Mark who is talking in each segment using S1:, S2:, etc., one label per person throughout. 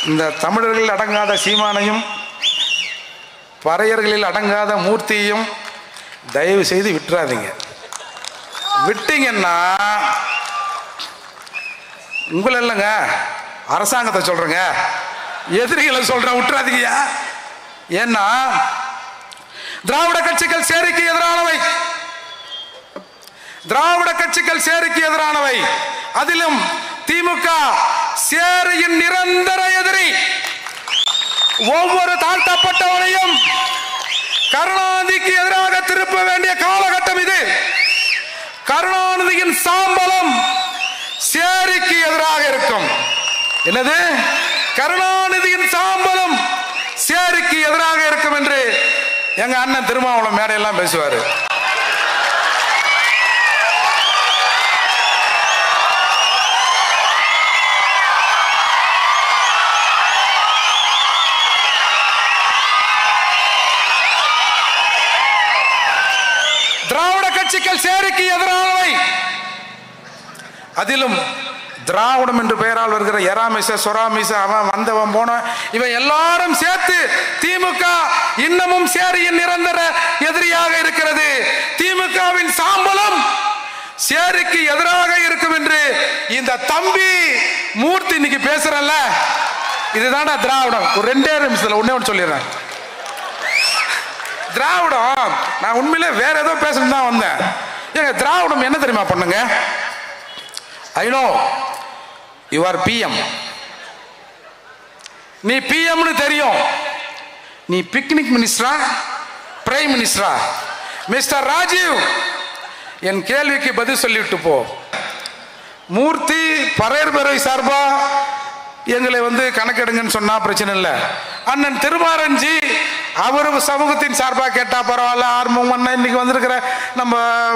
S1: இந்த தமிழர்களில் அடங்காத சீமானையும் பறையர்களில் அடங்காத மூர்த்தியையும் தயவு செய்து விட்டுறாதீங்க. விட்டீங்கன்னா உங்களை இல்லைங்க, அரசாங்கத்தை சொல்றேங்க, எதிரிகளை சொல்றேன், விட்டுறாதீங்க. ஏன்னா திராவிட கட்சிகள் சேரிக்கு எதிரானவை, திராவிட கட்சிகள் சேரிக்கு எதிரானவை. அதிலும் திமுக சேரியின் நிரந்தர எதிரி. ஒவ்வொரு தாழ்த்தப்பட்டவனையும் கருணாநிதிக்கு எதிராக திருப்ப வேண்டிய காலகட்டம் இது. கருணாநிதியின் சாம்பலம் சேரிக்கு எதிராக இருக்கும். என்னது? கருணாநிதியின் சாம்பலம் சேரிக்கு எதிராக இருக்கும் என்று எங்க அண்ணன் திருமாவளவன் மேடையெல்லாம் பேசுவாரு. திராவிட கட்சிகள் சேரிக்கு எதிரானவை. அதிலும் திராவிடம் என்று பெயரால் வருகிற எராமிச சொராமிச அவன் வந்தவன் போன இவன் எல்லாரும் சேர்த்து திமுக இன்னமும் சேரியின் நிரந்தர எதிரியாக இருக்கிறது. திமுகவின் சாம்பலம் சேரிக்கு எதிராக இருக்கும் என்று இந்த தம்பி மூர்த்தி இன்னைக்கு பேசுறல்ல, இதுதான்டா திராவிடம். ஒரு 2 நிமிஷத்துல ஒண்ணே சொல்லிடுறேன். திராவிடம், நான் உண்மையிலே வேற ஏதோ பேசணும் தான் வந்தேன். ஏங்க திராவிடம் என்ன தெரியுமா பண்ணுங்க? I know you are PM, நீ பிஎம்னு தெரியும். நீ பிக்னிக் மினிஸ்டரா பிரைம் மினிஸ்டரா? மிஸ்டர் ராஜீவ், என் கேள்விக்கு பதில் சொல்லிவிட்டு போ. மூர்த்தி பறையர் பேரவை சார்பா எங்களை கணக்கெடுங்கன்னு சொன்னா பிரச்சனை இல்லை. அண்ணன் திருமாரஞ்சி அவரு சமூகத்தின் சார்பாக கேட்டா பரவாயில்ல. ஆர்வம் அண்ணன் இன்னைக்கு வந்திருக்கிற நம்ம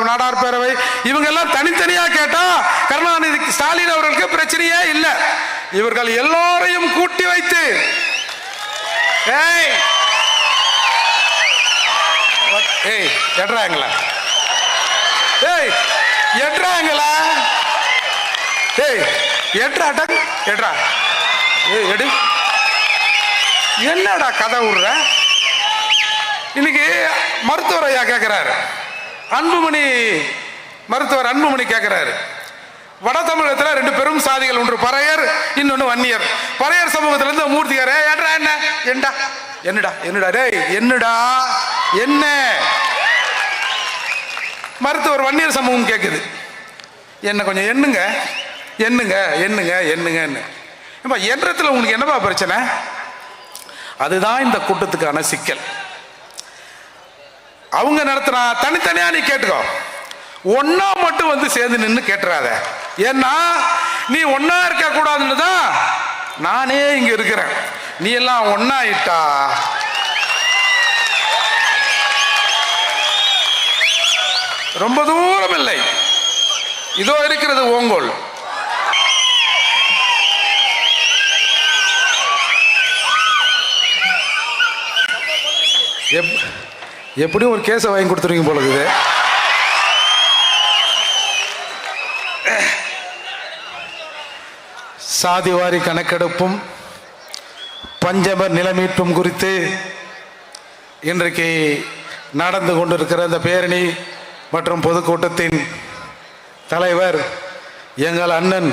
S1: நாடார் பேரவை இவங்க எல்லாம் தனித்தனியா கேட்டா கருணாநிதி ஸ்டாலின் அவர்களுக்கு பிரச்சனையே இல்லை. இவர்கள் எல்லோரையும் கூட்டி வைத்து எட்றாங்களா எட்றாங்களா எட்ரா எட்ரா எடு. என்னடா கதை விடுற? இன்னைக்கு மருத்துவர் ஐயா கேட்கிறாரு, அன்புமணி மருத்துவர் அன்புமணி கேட்கிறாரு, வட தமிழகத்தில் 2 பெரும் சாதிகள், ஒன்று பறையர், இன்னொன்று வன்னியர். பறையர் சமூகத்திலிருந்து மூர்த்தியாரே ஏன்றா என்ன என்னடா என்னடா என்னடா டேய் என்னடா என்ன? மருத்துவர் வன்னியர் சமூகம் கேட்குது, என்ன கொஞ்சம் எண்ணுங்க எண்ணுங்க எண்ணுங்க எண்ணுங்கன்னு. எண்ணத்துல உங்களுக்கு என்னப்பா பிரச்சனை? அதுதான் இந்த கூட்டத்துக்கான சிக்கல். அவங்க நடத்தினா தனித்தனியா நீ கேட்டுக்கோ, ஒன்னா மட்டும் சேர்ந்து நின்று கேட்டுறாத. ஏன்னா நீ ஒன்னா இருக்க கூடாதுன்னு தான் நானே இங்க இருக்கிறேன். நீ எல்லாம் ஒன்னா இட்டா ரொம்ப தூரம் இல்லை, இதோ இருக்கிறது ஓங்கோல். எப்படியும் ஒரு கேஸை வாங்கி கொடுத்துருவீங்க போல இருக்குது. சாதிவாரி கணக்கெடுப்பும் பஞ்சமர் நிலமீட்பும் குறித்து இன்றைக்கு நடந்து கொண்டிருக்கிற இந்த பேரணி மற்றும் பொதுக்கூட்டத்தின் தலைவர் எங்கள் அண்ணன்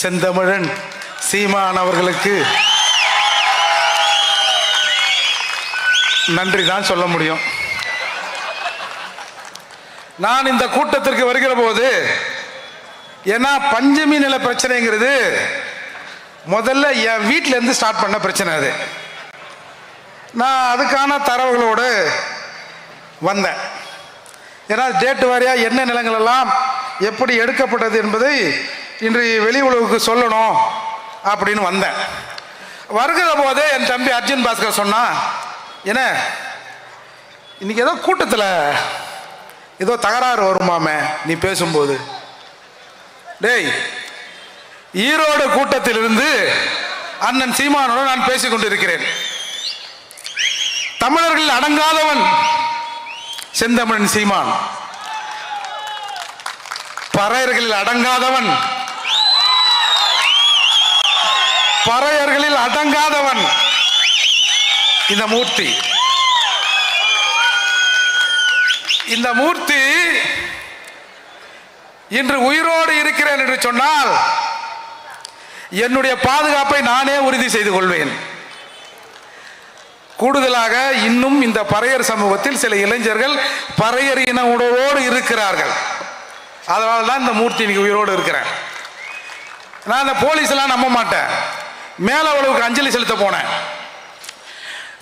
S1: செந்தமிழன் சீமான் அவர்களுக்கு நன்றி தான் சொல்ல முடியும். நான் இந்த கூட்டத்திற்கு வருகிற போது, ஏன்னா பஞ்சமி நில பிரச்சனைங்கிறது முதல்ல என் வீட்டில இருந்து ஸ்டார்ட் பண்ண பிரச்சனை. அது நான் அதுக்கான தரவுகளோடு வந்தேன். ஏன்னா டேட் வாரியா என்ன நிலங்கள் எல்லாம் எப்படி எடுக்கப்பட்டது என்பதை இன்று வெளி உலகுக்கு சொல்லணும் அப்படின்னு வந்தேன். வருகிற போதே என் தம்பி அர்ஜுன் பாஸ்கர் சொன்னா, என்ன இன்னைக்கு ஏதோ கூட்டத்தில் ஏதோ தகராறு வருமாமே நீ பேசும்போது. டேய், ஈரோடு கூட்டத்திலிருந்து அண்ணன் சீமானோடு நான் பேசிக் கொண்டிருக்கிறேன். தமிழர்கள் அடங்காதவன் செந்தமிழன் சீமான், பறையர்களில் அடங்காதவன் பறையர்களில் அடங்காதவன் இந்த மூர்த்தி. இந்த மூர்த்தி இன்று உயிரோடு இருக்கிறேன் என்று சொன்னால் என்னுடைய பாதுகாப்பை நானே உறுதி செய்து கொள்வேன். கூடுதலாக இன்னும் இந்த பறையர் சமூகத்தில் சில இளைஞர்கள் பறையர் இன உணவோடு இருக்கிறார்கள். அதனால தான் இந்த மூர்த்தி இன்னைக்கு உயிரோடு இருக்கிறேன். நான் இந்த போலீஸ் எல்லாம் நம்ப மாட்டேன். மேலவளவுக்கு அஞ்சலி செலுத்த போனேன்.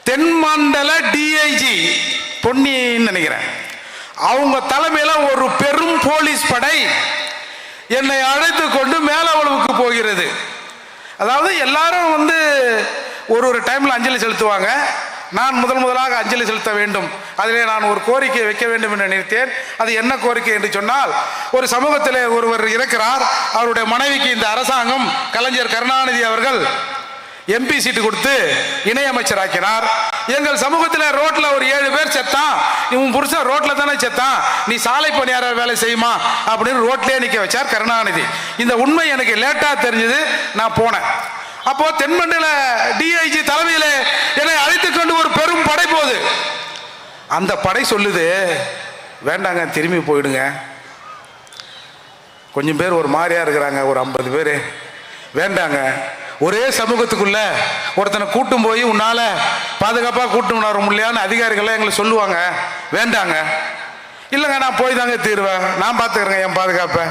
S1: தென்மண்டல டிஐஜி பொன்னின்னு நினைக்கிறேன், அவங்க தலைமையில ஒரு பெரும் போலீஸ் படை என்னை அழைத்து கொண்டு மேலவளவுக்கு போகிறது. அதாவது எல்லாரும் ஒரு டைம்ல அஞ்சலி செலுத்துவாங்க. நான் முதலாக அஞ்சலி செலுத்த வேண்டும். அதிலே நான் ஒரு கோரிக்கை வைக்க வேண்டும் என்று நினைத்தேன். அது என்ன கோரிக்கை என்று சொன்னால், ஒரு சமூகத்திலே ஒருவர் இருக்கிறார். அவருடைய மனைவிக்கு இந்த அரசாங்கம் கலைஞர் கருணாநிதி அவர்கள் எம்பி சீட்டு கொடுத்து இணையமைச்சராக்கினார். எங்கள் சமூகத்தில் ரோட்ல ஒரு 7 பேர் செத்தான். இவன் புருஷன் ரோட்ல தானே செத்தான், நீ சாலை பணியாளர் வேலை செய்யுமா அப்படின்னு ரோட்லயே நிக்க வச்சார் கருணாநிதி. இந்த உண்மை எனக்கு லேட்டா தெரிஞ்சது. நான் போனேன். அப்போ தென்மண்டல டிஐஜி தலைமையில என்னை அழைத்து கொண்டு ஒரு பெரும் படை போகுது. அந்த படை சொல்லுது, வேண்டாங்க திரும்பி போயிடுங்க. கொஞ்சம் பேர் ஒரு மாதிரியா இருக்கிறாங்க, ஒரு 50 பேர். வேண்டாங்க, ஒரே சமூகத்துக்குள்ள ஒருத்தனை கூட்டும் போய் உன்னால பாதுகாப்பா கூட்டும் வர முடியலையான்னு அதிகாரிகள் எங்களை சொல்லுவாங்க. வேண்டாங்க. இல்லைங்க நான் போய் தாங்க தீர்வேன், நான் பார்த்துக்கிறேங்க என் பாதுகாப்பை.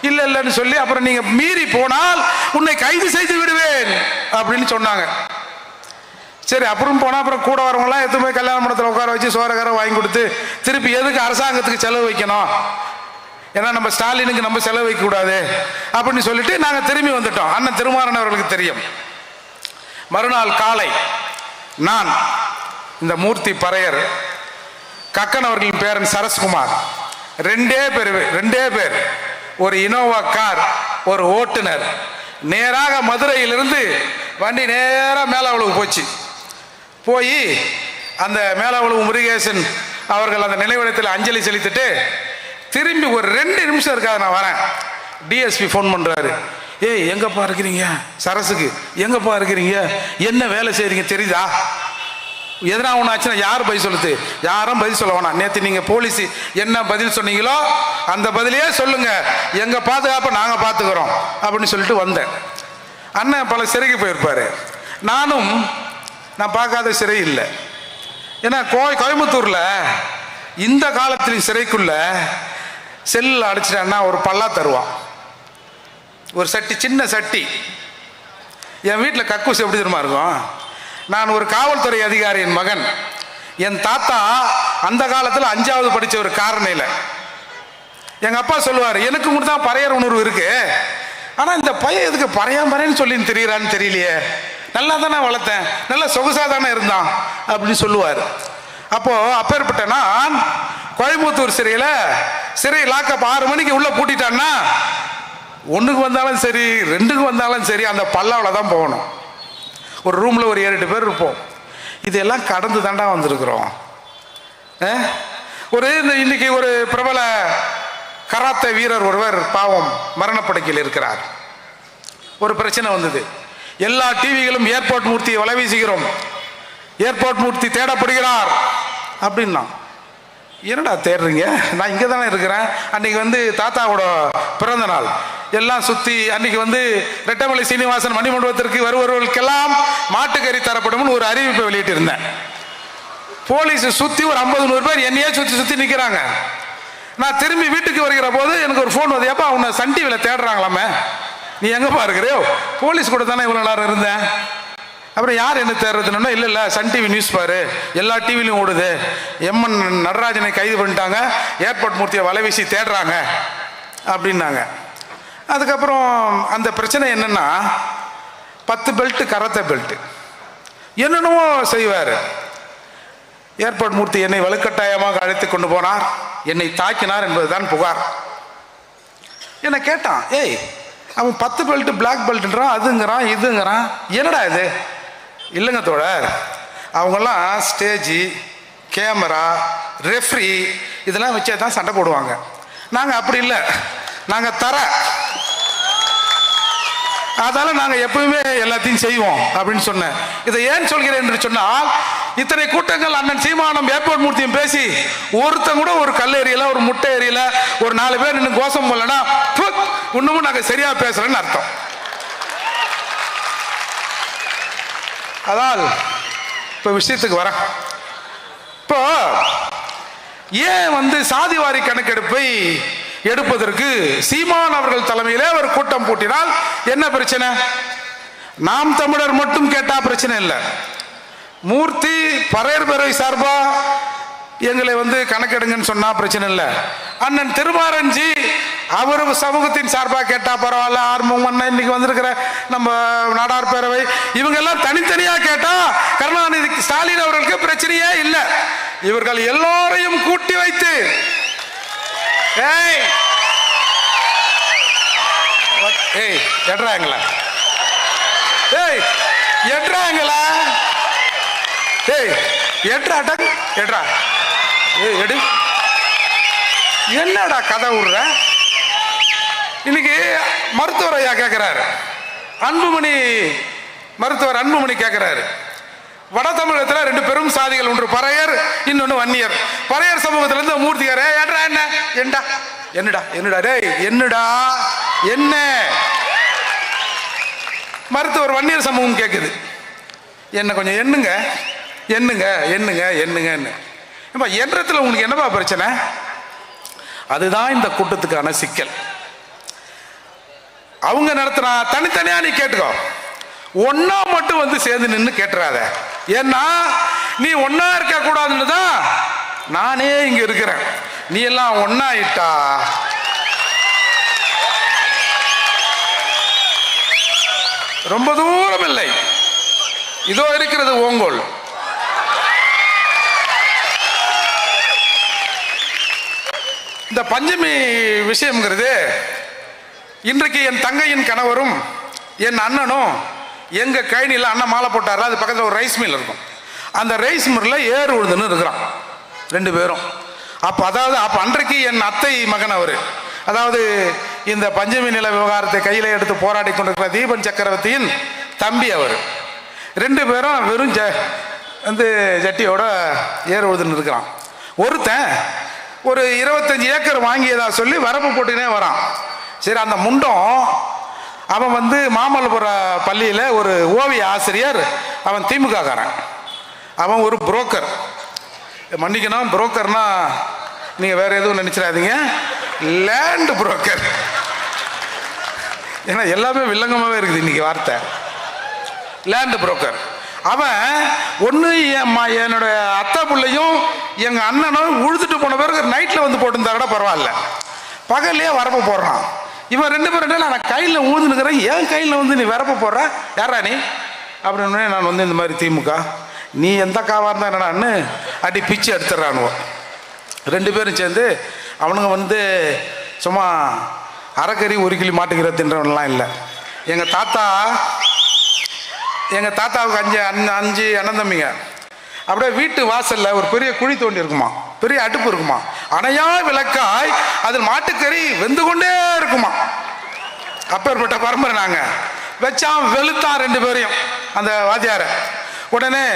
S1: இல்லைன்னு சொல்லி அப்புறம் நீங்க மீறி போனால் உன்னை கைது செய்து விடுவேன் அப்படின்னு சொன்னாங்க. சரி, அப்புறம் போனா அப்புறம் கூட வரவங்களாம் எத்தனை போய் கல்யாண மண்டபத்தில் உட்கார வச்சு சோரகாரம் வாங்கி கொடுத்து திருப்பி எதுக்கு அரசாங்கத்துக்கு செலவு வைக்கணும், ஏன்னா நம்ம ஸ்டாலினுக்கு நம்ம செலவு வைக்க கூடாது அப்படின்னு சொல்லிட்டு நாங்க திரும்பி வந்துட்டோம். அண்ணன் திருமாறன் அவர்களுக்கு தெரியும். மறுநாள் காலை நான் இந்த மூர்த்தி பறையர் கக்கன் அவர்களின் பேரன் சரஸ்குமார் ரெண்டே பேர் ஒரு இனோவா கார், ஒரு ஓட்டுநர், நேராக மதுரையிலிருந்து வண்டி நேராக மேலாவளவு போச்சு. போய் அந்த மேலாவளவு முருகேசன் அவர்கள் அந்த நினைவிடத்தில் அஞ்சலி செலுத்திட்டு திரும்பி ஒரு 2 நிமிஷம் இருக்காது நான் வரேன். டிஎஸ்பி ஃபோன் பண்றாரு. ஏய் எங்கப்பா இருக்கிறீங்க? சரசுக்கு எங்கப்பா இருக்கிறீங்க? என்ன வேலை செய்றீங்க தெரியுதா? எதனா ஒன்று ஆச்சுன்னா யார் பதில் சொல்லுது? யாரும் பதில் சொல்ல வேணாம். நேற்று நீங்க போலீஸ் என்ன பதில் சொன்னீங்களோ அந்த பதிலையே சொல்லுங்க, எங்க பாதுகாப்பை நாங்க பார்த்துக்கிறோம் அப்படின்னு சொல்லிட்டு வந்தேன். அண்ணன் பல சிறைக்கு போயிருப்பாரு. நான் பார்க்காத சிறை இல்லை. ஏன்னா கோயம்புத்தூர்ல இந்த காலத்தில் சிறைக்குள்ள செல்லில் அடிச்சிட்டான்னா ஒரு பல்லா தருவான், ஒரு சட்டி, சின்ன சட்டி. என் வீட்டில் கக்கூஸ் எப்படி தெரியுமா இருக்கும்? நான் ஒரு காவல்துறை அதிகாரியின் மகன். என் தாத்தா அந்த காலத்தில் 5வது படிச்ச ஒரு காரணையில். எங்க அப்பா சொல்லுவார், எனக்கு மட்டும் தான் பறையர் உணர்வு இருக்கு, ஆனா இந்த பையன் எதுக்கு பறையாமறேன்னு சொல்லி தெரியறான்னு தெரியலையே, நல்லா தானே வளர்த்தேன், நல்லா சொகுசா தானே இருந்தான் அப்படின்னு சொல்லுவார். அப்போ அப்பேற்பட்ட நான் கோயம்புத்தூர் சிறை லாக்கப் 6 மணிக்கு உள்ள பூட்டிட்டான்னா 1க்கு வந்தாலும் சரி 2க்கு வந்தாலும் சரி அந்த பல்லாவில் தான் போகணும். ஒரு ரூம்ல ஒரு 7-8 பேர் இருப்போம். இதெல்லாம் கடந்து தாண்டா வந்திருக்கிறோம். இன்னைக்கு ஒரு பிரபல கராத்தே வீரர் ஒருவர் பாவம் மரணப்படுக்கையில் இருக்கிறார். ஒரு பிரச்சனை வந்தது. எல்லா டிவிகளும் ஏர்போர்ட் மூர்த்தியை வலை வீசுகிறோம், ஏர்போர்ட் மூர்த்தி தேடப்படுகிறார் அப்படின்னா. என்னடா தேடுறீங்க? நான் இங்கே தானே இருக்கிறேன். அன்னைக்கு தாத்தாவோட பிறந்த நாள் எல்லாம் சுற்றி அன்னைக்கு ரெட்டமலை சீனிவாசன் மணிமண்டபத்திற்கு வருபவர்களுக்கெல்லாம் மாட்டுக்கறி தரப்படும் ஒரு அறிவிப்பை வெளியிட்டு இருந்தேன். போலீஸ் சுற்றி ஒரு 50-100 பேர் என்னையே சுற்றி நிற்கிறாங்க. நான் திரும்பி வீட்டுக்கு வருகிற போது எனக்கு ஒரு ஃபோன் வந்து, ஏப்பா உன்னை சன் டிவியில் தேடுறாங்களாமே, நீ எங்கப்பா இருக்கிறியோ? போலீஸ் கூட தானே இவ்வளோ நேரம் இருந்தேன். அப்புறம் யார் என்ன தேடுறதுன்னா, இல்லை சன் டிவி நியூஸ் பாரு, எல்லா டிவிலையும் ஓடுது, எம்என் நடராஜனை கைது பண்ணிட்டாங்க, ஏர்போர்ட் மூர்த்தியை வலை வீசி தேடுறாங்க அப்படின்னாங்க. அதுக்கப்புறம் அந்த பிரச்சனை என்னன்னா, 10 பெல்ட் கராத்தே பெல்ட் என்னென்னவோ செய்வார். ஏர்போர்ட் மூர்த்தி என்னை வலுக்கட்டாயமாக அழைத்து கொண்டு போனார், என்னை தாக்கினார் என்பதுதான் புகார். என்ன கேட்டான், ஏய் அவன் 10 பெல்ட் பிளாக் பெல்ட்ன்றான், அதுங்கிறான் இதுங்கிறான், என்னடா இது? இல்லைங்க தோழர், அவங்கெல்லாம் ஸ்டேஜி, கேமரா, ரெஃப்ரி இதெல்லாம் வச்சே தான் சண்டை போடுவாங்க. நாங்கள் அப்படி இல்லை, நாங்கள் அதால நாங்கள் எப்பவுமே எல்லாத்தையும் செய்வோம் அப்படின்னு சொன்னேன். இதை ஏன் சொல்கிறேன் என்று சொன்னால், இத்தனை கூட்டங்கள் அண்ணன் சீமானம் ஏர்போர்ட் மூர்த்தியும் பேசி ஒருத்தன் கூட ஒரு கல் எறியல, ஒரு முட்டை எறியல, ஒரு 4 பேர் நின்று கோஷம் போலனா இன்னமும் நாங்கள் சரியா பேசுறேன்னு அர்த்தம். அதால் இப்போ விஷயத்துக்கு வர, இப்போ ஏன் சாதிவாரி கணக்கெடுப்பை எடுப்பதற்கு சீமான் அவர்கள் தலைமையிலே ஒரு கூட்டம் கூட்டினால் என்ன பிரச்சனை? நாம் தமிழர் மட்டும் கேட்டா பிரச்சனை இல்லை. மூர்த்தி பறையர் பேரவை சார்பா எங்களை கணக்கெடுங்கன்னு சொன்னா பிரச்சனை இல்லை. அண்ணன் திருமாரஞ்சி அவர் சமூகத்தின் சார்பா கேட்டா பரவாயில்ல. ஆர்வம் அண்ணன் இன்னைக்கு வந்திருக்கிற நம்ம நாடார் பேரவை இவங்க எல்லாம் தனித்தனியா கேட்டா கருணாநிதி ஸ்டாலின் அவர்களுக்கு பிரச்சனையே இல்லை. இவர்கள் எல்லோரையும் கூட்டி வைத்து எட்றாங்களா எட்றாங்களா எட்ரா எடு என்னடா கதை விடுற? இன்னைக்கு மருத்துவர் ஐயா கேட்கிறாரு, அன்புமணி மருத்துவர் அன்புமணி கேட்கிறாரு, வட தமிழகத்தில் 2 பெரும் சாதிகள், ஒன்று பறையர், இன்னொன்று வன்னியர். பறையர் சமூகத்திலிருந்து மூர்த்தியாரே ஏற்றா என்ன என்னடா என்னடா என்னடா டேய் என்னடா என்ன? மருத்துவர் வன்னியர் சமூகம் கேட்குது, என்ன கொஞ்சம் எண்ணுங்க எண்ணுங்க எண்ணுங்க எண்ணுங்கன்னு. எண்ணத்தில் உங்களுக்கு என்னப்பா பிரச்சனை? அதுதான் இந்த கூட்டத்துக்கான சிக்கல். அவங்க நடத்தினா தனித்தனியா நீ கேட்டுக்கோ, ஒன்னா மட்டும் சேர்ந்து நின்று கேட்டுறாத. ஏன்னா நீ ஒன்னா இருக்க கூடாதுன்னு தான் நானே இங்க இருக்கிறேன். நீ எல்லாம் ஒன்னா இட்டா ரொம்ப தூரம் இல்லை, இதோ இருக்கிறது ஓங்கோல். இந்த பஞ்சமி விஷயம்ங்கிறது இன்றைக்கு என் தங்கையின் கணவரும் என் அண்ணனும் எங்க கைனியில் அண்ணன் மாலை போட்டார், அது பக்கத்தில் ஒரு ரைஸ் மில் இருக்கும், அந்த ரைஸ் மில்லில் ஏறு உழுதுன்னு இருக்கிறான் 2 பேரும். அப்போ அன்றைக்கு என் அத்தை மகன் அவர், அதாவது இந்த பஞ்சமி நில விவகாரத்தை கையில் எடுத்து போராடி கொண்டிருக்கிற தீபன் சக்கரவர்த்தியின் தம்பி அவர். 2 பேரும் வெறும் ஜட்டியோட ஏறு உழுதுன்னு இருக்கிறான். ஒருத்தன் ஒரு 25 ஏக்கர் வாங்கியதா சொல்லி வரப்பு போட்டுனே வரான். சரி, அந்த முண்டம் அவன் மாமல்லபுர பள்ளியில் ஒரு ஓவிய ஆசிரியர், அவன் திமுக காரன், அவன் ஒரு புரோக்கர். மன்னிக்கணும், புரோக்கர்னா நீங்கள் வேற எதுவும் நினைச்சிடாதீங்க, லேண்ட் புரோக்கர். ஏன்னா எல்லாமே வில்லங்கமாகவே இருக்குது இன்னைக்கு வார்த்தை, லேண்ட் புரோக்கர். அவன் ஒன்று என்னோட அத்தை பிள்ளையும் எங்கள் அண்ணனும் உழுதுட்டு போன பிறகு நைட்டில் போட்டுருந்தா கூட பரவாயில்ல, பகல்லையே வரப்பு போடுறான். இவன் 2 பேரும் நான் கையில் ஊழ்ந்துனுக்கிறேன், ஏன் கையில் நீ வரப்பு போடுற, யாரா நீ அப்படின்னு. நான் இந்த மாதிரி திமுக, நீ எந்த காவாக இருந்தா என்னடான்னு அடி பிச்சு எடுத்துடுறானுவோம். 2 பேரும் சேர்ந்து அவனுங்க சும்மா அரைக்கறி 1 கிளி மாட்டுக்கிற தின்றவன்லாம் இல்லை. எங்கள் தாத்தாவுக்கு 5 அண்ணன் தம்பிங்க. அப்படியே வீட்டு வாசல்ல ஒரு பெரிய குழி தோண்டி இருக்குமா, பெரிய அடுப்பு இருக்குமா, அணையா விளக்காய் அதில் மாட்டுக்கறி வெந்து கொண்டே இருக்குமா. அப்பேற்பட்ட பரம்பரை நாங்க. வச்சான் வெளுத்தான் 2 பேரையும் அந்த வாத்தியார. உடனே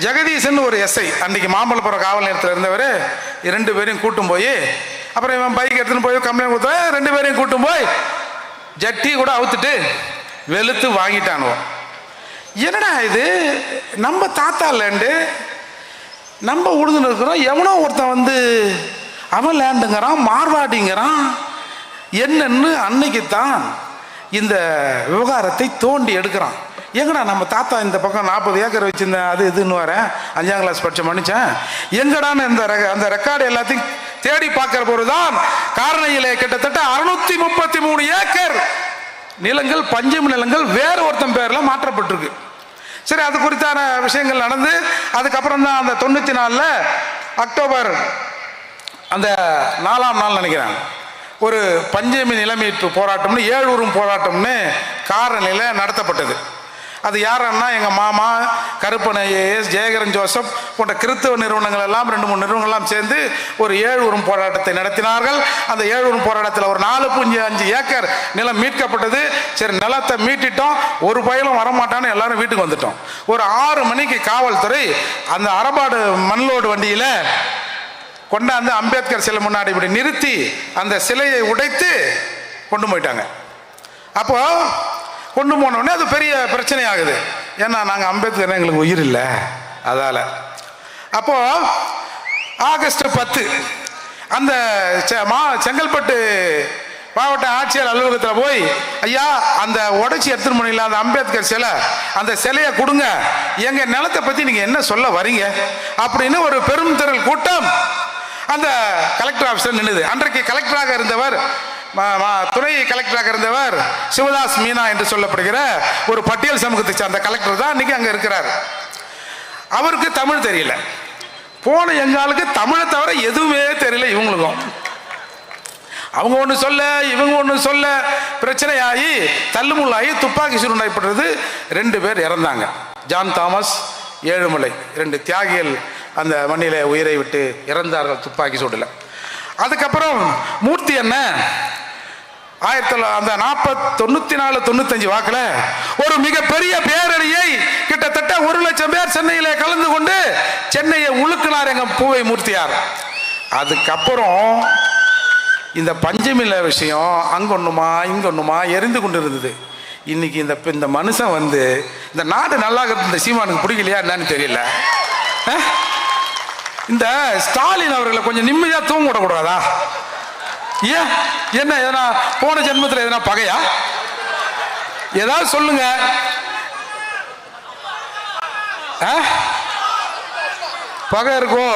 S1: ஜெகதீசன் ஒரு எஸ்ஐ அன்னைக்கு மாமல்லபுரம் காவல் நிலையத்தில் இருந்தவர் 2 பேரையும் கூட்டும் போய், அப்புறம் இவன் பைக் எடுத்துன்னு போய் கம்ப்ளைண்ட் கொடுத்த 2 பேரையும் கூட்டும் போய் ஜட்டி கூட அவுத்துட்டு வெளுத்து வாங்கிட்டானுவோம். என்னடா இது, நம்ம தாத்தா லேண்டு நம்ம உழுதுன்னு இருக்கிறோம், எவனோ ஒருத்தன் அவன் லேண்டுங்கிறான், மார்வாடிங்கிறான். என்னன்னு அன்னைக்குத்தான் இந்த விவகாரத்தை தோண்டி எடுக்கிறான். எங்கடா நம்ம தாத்தா இந்த பக்கம் 40 ஏக்கர் வச்சிருந்தேன், அது இதுன்னு வரேன், 5ஆம் கிளாஸ் படிச்ச மனுஷன், எங்கடான்னு அந்த ரெக்கார்டு எல்லாத்தையும் தேடி பார்க்கிற போதுதான் காரணையிலே கிட்டத்தட்ட 633 ஏக்கர் நிலங்கள், பஞ்சமி நிலங்கள் வேறு ஒருத்தன் பேர்ல மாற்றப்பட்டிருக்கு. சரி, அது குறித்தான விஷயங்கள் நடந்து அதுக்கப்புறம் தான் அந்த 94 அக்டோபர் அந்த 4ஆம் நாள் நினைக்கிறேன், ஒரு பஞ்சமி நிலமீட்பு போராட்டம்னு ஏழூரும் போராட்டம்னு காரணியில் நடத்தப்பட்டது. அது யாருன்னா எங்கள் மாமா கருப்பன் ஐஏஎஸ், ஜெயகரன் ஜோசப் போன்ற கிறிஸ்தவ நிறுவனங்கள் எல்லாம் 2-3 நிறுவனங்கள்லாம் சேர்ந்து ஒரு 7 உறும் போராட்டத்தை நடத்தினார்கள். அந்த 7 உறும் போராட்டத்தில் ஒரு 4.5 ஏக்கர் நிலம் மீட்கப்பட்டது. சரி, நிலத்தை மீட்டிட்டோம், ஒரு பயலும் வரமாட்டான்னு எல்லாரும் வீட்டுக்கு வந்துட்டோம். ஒரு 6 மணிக்கு காவல்துறை அந்த அரபாடு மண்லோடு வண்டியில கொண்டாந்து அம்பேத்கர் சிலை முன்னாடி இப்படி நிறுத்தி அந்த சிலையை உடைத்து கொண்டு போயிட்டாங்க. அப்போ கொண்டு போனோடனே அது பெரிய பிரச்சனை ஆகுது. ஏன்னா நாங்கள் அம்பேத்கர் எங்களுக்கு உயிர் இல்லை, அதால. அப்போ ஆகஸ்ட் 10 அந்த செங்கல்பட்டு மாவட்ட ஆட்சியர் அலுவலகத்தில் போய், ஐயா அந்த உடைச்சி எடுத்துட்டு போனீங்களா அந்த அம்பேத்கர் சிலை, அந்த சிலையை கொடுங்க, எங்க நிலத்தை பத்தி நீங்க என்ன சொல்ல வரீங்க அப்படின்னு ஒரு பெரும் திரள் கூட்டம் அந்த கலெக்டர் ஆபீஸ்ல நின்னுது. அன்றைக்கு கலெக்டராக இருந்தவர், துணை கலெக்டராக இருந்தவர் சிவதாஸ் மீனா என்று சொல்லப்படுகிற ஒரு பட்டியல் சமூகத்தை சார்ந்த கலெக்டர் தான் இன்னைக்கு அங்க இருக்கிறார். அவருக்கு தமிழ் தெரியல. போன எங்காலுக்கு தமிழை தவிர எதுவுமே தெரியல. இவங்களுக்கும் அவங்க ஒன்று சொல்ல, இவங்க ஒன்று சொல்ல, பிரச்சனையாகி தள்ளுமுள்ளாகி துப்பாக்கி சூடு நடைபெற்றது. 2 பேர் இறந்தாங்க. ஜான் தாமஸ், ஏழுமலை, 2 தியாகிகள் அந்த மண்ணில உயிரை விட்டு இறந்தார்கள் துப்பாக்கி சூடுல. அதுக்கப்புறம் மூர்த்தி என்ன 1994-95 வாக்குல ஒரு மிகப்பெரிய பேரணியை கிட்டத்தட்ட 1 லட்சம் பேர் சென்னையில கலந்து கொண்டு சென்னையை உழுக்கினார் எங்க பூவை மூர்த்தியார். அதுக்கப்புறம் இந்த பஞ்சமில்ல விஷயம் அங்கொன்னுமா இங்கொன்னுமா எரிந்து கொண்டு இருந்தது. இன்னைக்கு இந்த மனுஷன் வந்து இந்த நாடு நல்லா இந்த சீமானுக்கு பிடிக்கலையா என்னன்னு தெரியல. இந்த ஸ்டாலின் அவர்களை கொஞ்சம் நிம்மதியா தூங்க விடக்கூடாதா? ஏன் என்ன எதனா போன ஜென்மத்தில் எதனா பகையா? ஏதாவது சொல்லுங்க. பகை இருக்கோ?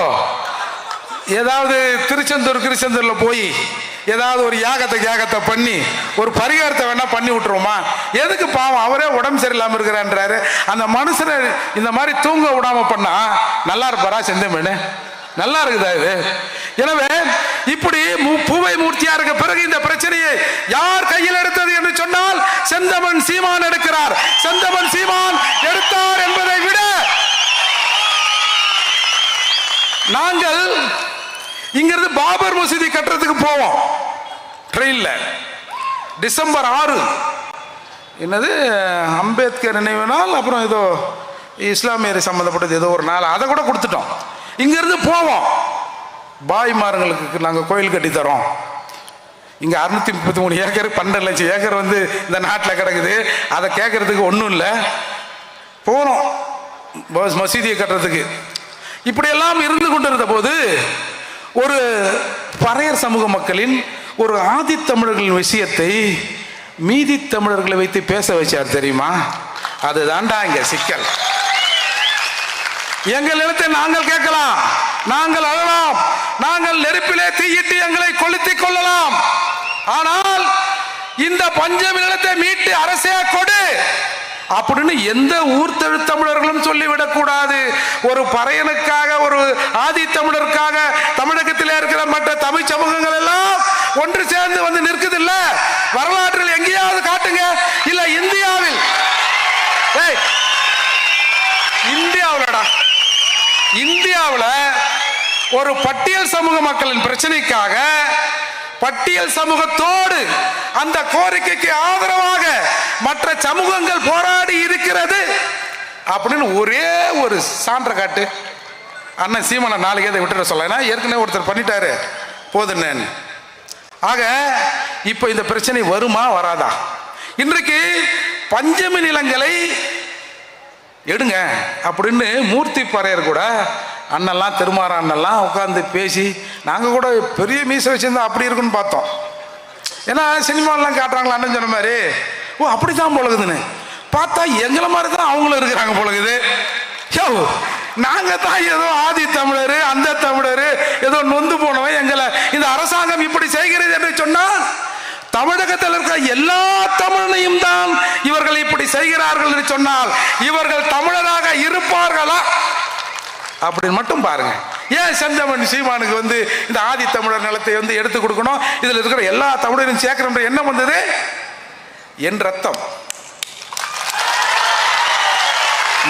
S1: ஏதாவது திருச்செந்தூர்ல போய் ஏதாவது ஒரு யாகத்தை பண்ணி ஒரு பரிகாரத்தை வேணா பண்ணி விட்டுருவோமா? எதுக்கு? பாவம், அவரே உடம்பு சரியில்லாம இருக்கிறான்றாரு. அந்த மனுஷனை இந்த மாதிரி தூங்க விடாம பண்ணா நல்லா இருப்பாரா? செந்தமன் நல்லா இருக்குதா இது? எனவே இப்படி பூவை மூர்த்தியாருக்கு பிறகு இந்த பிரச்சனையை யார் கையில் எடுத்தது என்று சொன்னால் செந்தமன் சீமான் எடுக்கிறார். செந்தமன் சீமான் எடுத்தார் என்பதை விட நாங்கள் இங்கிருந்து பாபர் மசூதி கட்டுறதுக்கு போவோம் ட்ரெயின்ல. டிசம்பர் 6 என்னது அம்பேத்கர் நினைவு நாள், அப்புறம் ஏதோ இஸ்லாமியர் சம்பந்தப்பட்டது ஏதோ ஒரு நாள், அதை கூட கொடுத்துட்டோம். இங்கிருந்து போவோம். பாய்மார்களுக்கு நாங்கள் கோயில் கட்டி தரோம். இங்கே 633 ஏக்கர் 12 லட்சம் ஏக்கர் வந்து இந்த நாட்டில் கிடக்குது. அதை கேட்கறதுக்கு ஒன்றும் இல்லை. போகிறோம் மசூதியை கட்டுறதுக்கு. இப்படியெல்லாம் இருந்து கொண்டிருந்த போது ஒரு பறையர் சமூக மக்களின் ஒரு ஆதித்தமிழர்களின் விஷயத்தை மீதி தமிழர்களை வைத்து பேச வச்சார் தெரியுமா? அதுதான்டா இங்க சிக்கல். எங்கள் நிலத்தை நாங்கள் கேட்கலாம், நாங்கள் அழலாம், நாங்கள் நெருப்பிலே தீயிட்டு எங்களை கொளுத்திக் கொள்ளலாம். ஆனால் இந்த பஞ்சமி நிலத்தை மீட்டு அரசே கொடு அப்படின்னு எந்த ஊர்த்தெழு தமிழர்களும் சொல்லிவிடக் கூடாது. ஒரு பறையனுக்காக, ஒரு ஆதி தமிழருக்காக தமிழகத்தில் இருக்கிற மற்ற தமிழ் சமூகங்கள் எல்லாம் ஒன்று சேர்ந்து வந்து நிற்குது இல்ல? வரலாற்றில் எங்கேயாவது காட்டுங்க. இல்ல இந்தியாவில், இந்தியாவில் ஒரு பட்டியல் சமூக மக்களின் பிரச்சனைக்காக பட்டியல் சமூகத்தோடு அந்த கோரிக்கைக்கு ஆதரவாக மற்ற சமூகங்கள் போராடி இருக்கிறது அப்படின்னு ஒரே ஒரு சான்றை காட்டு. அண்ணன் சீமான நாளைக்கு அதை விட்டுற சொல்ல, ஏற்கனவே ஒருத்தர் பண்ணிட்டாரு போதுன்னு. ஆக இப்ப இந்த பிரச்சனை வருமா வராதா? இன்றைக்கு பஞ்சமி நிலங்களை எடுங்க அப்படின்னு மூர்த்தி பறையர் கூட அண்ணெல்லாம் திருமாற அண்ணெல்லாம் உட்காந்து பேசி, நாங்கள் கூட பெரிய மீசை வச்சிருந்தா அப்படி இருக்குன்னு பார்த்தோம். ஏன்னா சினிமாலாம் காட்டுறாங்களா அண்ணன் சொன்ன மாதிரி, ஓ அப்படித்தான் போலகுதுன்னு பார்த்தா எங்களை மாதிரி தான் அவங்களும் இருக்கிறாங்க போலகுது. நாங்க தான் ஏதோ ஆதி தமிழர், அந்த தமிழர் ஏதோ நொந்து போனவன் எங்களை இந்த அரசாங்கம் இப்படி செய்கிறது என்று சொன்னால் தமிழகத்தில் இருக்கிற எல்லா தமிழனையும் தான் இவர்கள் இப்படி செய்கிறார்கள் என்று சொன்னால் இவர்கள் தமிழராக இருப்பார்களா அப்படின்னு மட்டும் பாருங்க. ஏன் செந்தமன் சீமானுக்கு வந்து இந்த ஆதி தமிழர் நிலத்தை வந்து எடுத்து கொடுக்கணும், இதுல இருக்கிற எல்லா தமிழரையும் சேர்க்கிற எண்ணம் வந்தது? என் ரத்தம்